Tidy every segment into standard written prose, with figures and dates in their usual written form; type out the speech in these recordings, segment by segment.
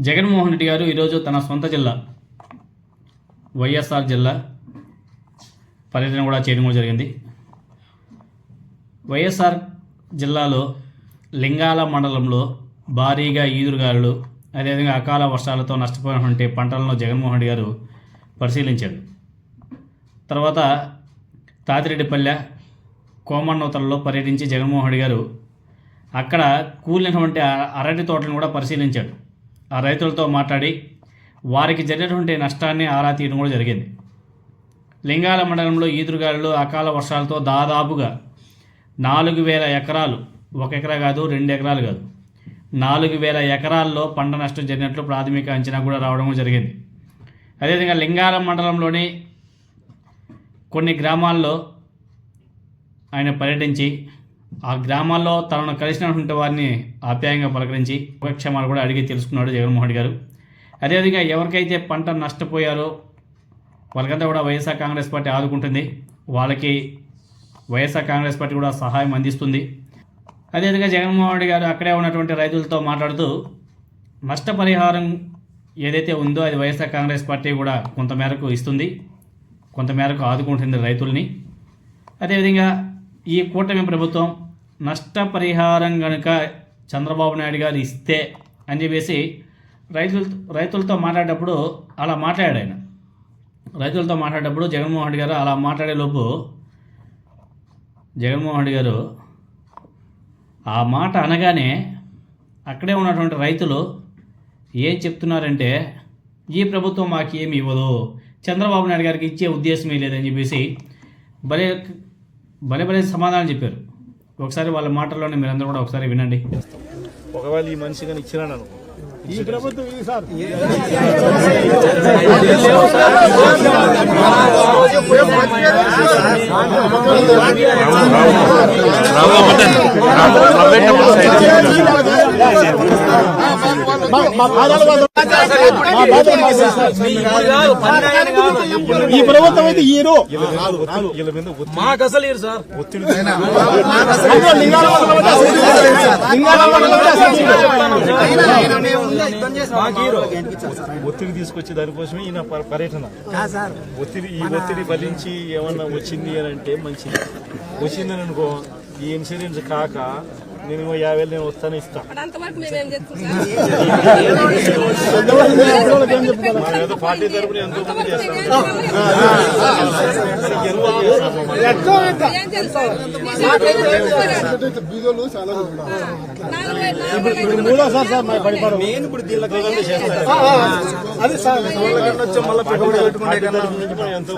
జగన్మోహన్ రెడ్డి గారు ఈరోజు తన సొంత జిల్లా వైఎస్ఆర్ జిల్లా పర్యటన కూడా చేయడం కూడా జరిగింది. వైఎస్ఆర్ జిల్లాలో లింగాల మండలంలో భారీగా ఈదురుగాలులు అదేవిధంగా అకాల వర్షాలతో నష్టపోయినటువంటి పంటలను జగన్మోహన్ రెడ్డి గారు పరిశీలించాడు. తర్వాత తాతిరెడ్డిపల్లె కోమన్నూతలలో పర్యటించి జగన్మోహన్ రెడ్డి గారు అక్కడ కూలినటువంటి అరటి తోటలను కూడా పరిశీలించాడు. ఆ రైతులతో మాట్లాడి వారికి జరిగినటువంటి నష్టాన్ని ఆరా తీయడం కూడా జరిగింది. లింగాల మండలంలో ఈదురుగాలులు అకాల వర్షాలతో దాదాపుగా 4,000 ఎకరాలు, 1 ఎకరా కాదు 2 ఎకరాలు కాదు 4,000 ఎకరాల్లో పంట నష్టం జరిగినట్లు ప్రాథమిక అంచనా కూడా రావడం జరిగింది. అదేవిధంగా లింగాల మండలంలోని కొన్ని గ్రామాల్లో ఆయన పర్యటించి ఆ గ్రామాల్లో తనను కలిసినటువంటి వారిని ఆప్యాయంగా పలకరించి ఉపక్షేమాలు కూడా అడిగి తెలుసుకున్నాడు జగన్మోహన్ రెడ్డి గారు. అదేవిధంగా ఎవరికైతే పంట నష్టపోయారో వాళ్ళకంతా కూడా వైఎస్ఆర్ కాంగ్రెస్ పార్టీ ఆదుకుంటుంది, వాళ్ళకి వైఎస్ఆర్ కాంగ్రెస్ పార్టీ కూడా సహాయం అందిస్తుంది. అదేవిధంగా జగన్మోహన్ రెడ్డి గారు అక్కడే ఉన్నటువంటి రైతులతో మాట్లాడుతూ నష్టపరిహారం ఏదైతే ఉందో అది వైఎస్ఆర్ కాంగ్రెస్ పార్టీ కూడా కొంతమేరకు ఇస్తుంది, కొంతమేరకు ఆదుకుంటుంది రైతుల్ని. అదేవిధంగా ఈ కూటమి ప్రభుత్వం నష్టపరిహారం కనుక చంద్రబాబు నాయుడు గారు ఇస్తే అని చెప్పేసి రైతులతో మాట్లాడేటప్పుడు అలా మాట్లాడాడు ఆయన. రైతులతో మాట్లాడేటప్పుడు జగన్మోహన్ రెడ్డి గారు అలా మాట్లాడేలోపు జగన్మోహన్ రెడ్డి గారు ఆ మాట అనగానే అక్కడే ఉన్నటువంటి రైతులు ఏం చెప్తున్నారంటే ఈ ప్రభుత్వం మాకు ఏమి ఇవ్వదు, చంద్రబాబు నాయుడు గారికి ఇచ్చే ఉద్దేశమే లేదని చెప్పేసి భలే సమాధానం చెప్పారు. ఒకసారి వాళ్ళ మాటల్లోనే మీరందరూ కూడా ఒకసారి వినండి. ఒకవేళ ఈ మనిషి కానీ ఇచ్చినాను ఈ ప్రభుత్వం ఈ ప్రభుత్వం అయితే ఈరు మాకు అసలు సార్ ఒత్తిడి తీసుకొచ్చి దానికోసమే ఈయన పర్యటన. ఒత్తిడి ఫలించి ఏమన్నా వచ్చింది అని అంటే మంచిది. వచ్చిందని అనుకో ఈ ఇన్సూరెన్స్ కాక నేను 50,000 నేను వస్తాను ఇస్తాను. పార్టీ తరఫున ఎంతో మంది చేస్తాను. ఇప్పుడు దీనిలో చేస్తారు అది సార్ మళ్ళీ పెట్టుబడి పెట్టుకుంటే ఎంతో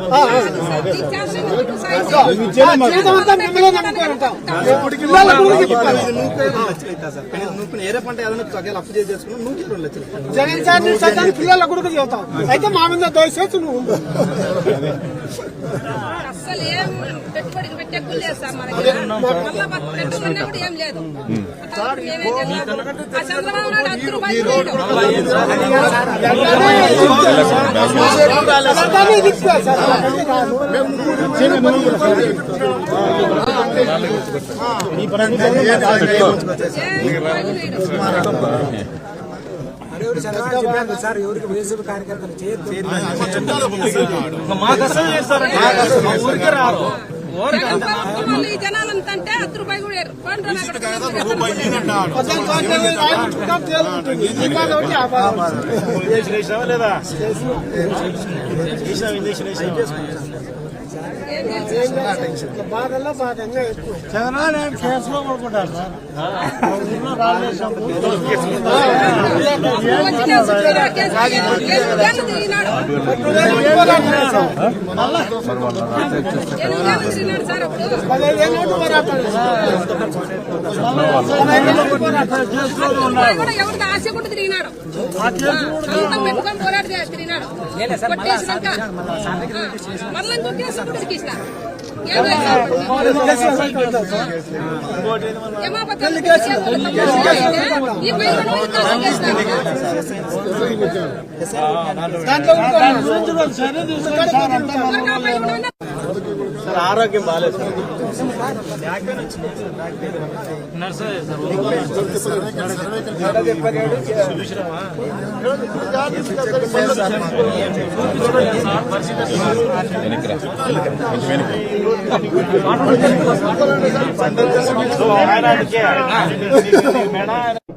ఏరే పంట ఏదైనా అప్పు చేసుకున్నా 2 లక్షలు జగన్ సార్ పిల్లల కొడుకు చెబుతాం అయితే మా మీద దయచేసి నువ్వు అసలు ఏం పెట్టుబడికి పెట్టే లేదు సార్. మనకి పెట్టుకున్నప్పుడు ఏం లేదు. చంద్రబాబు నాయుడు 10 రూపాయలు సార్ ఎవరికి వైసీపీ కార్యకర్తలు ఈ జనాలంటే 10 రూపాయలు కూడా లేదా బాధల్లో బాధంగా ఎక్కువ చంద్రబాబు కేసులో పడుకుంటారు సార్. ఎవరికి ఆశకుండా తిరిగినాడు, పెట్టుకొని పోరాడు తిరిగినాడు. మళ్ళీ ఇంకో కేసు కూడా తిరిగిస్తా ఆరోగ్యం బాగాలేదు. మేడం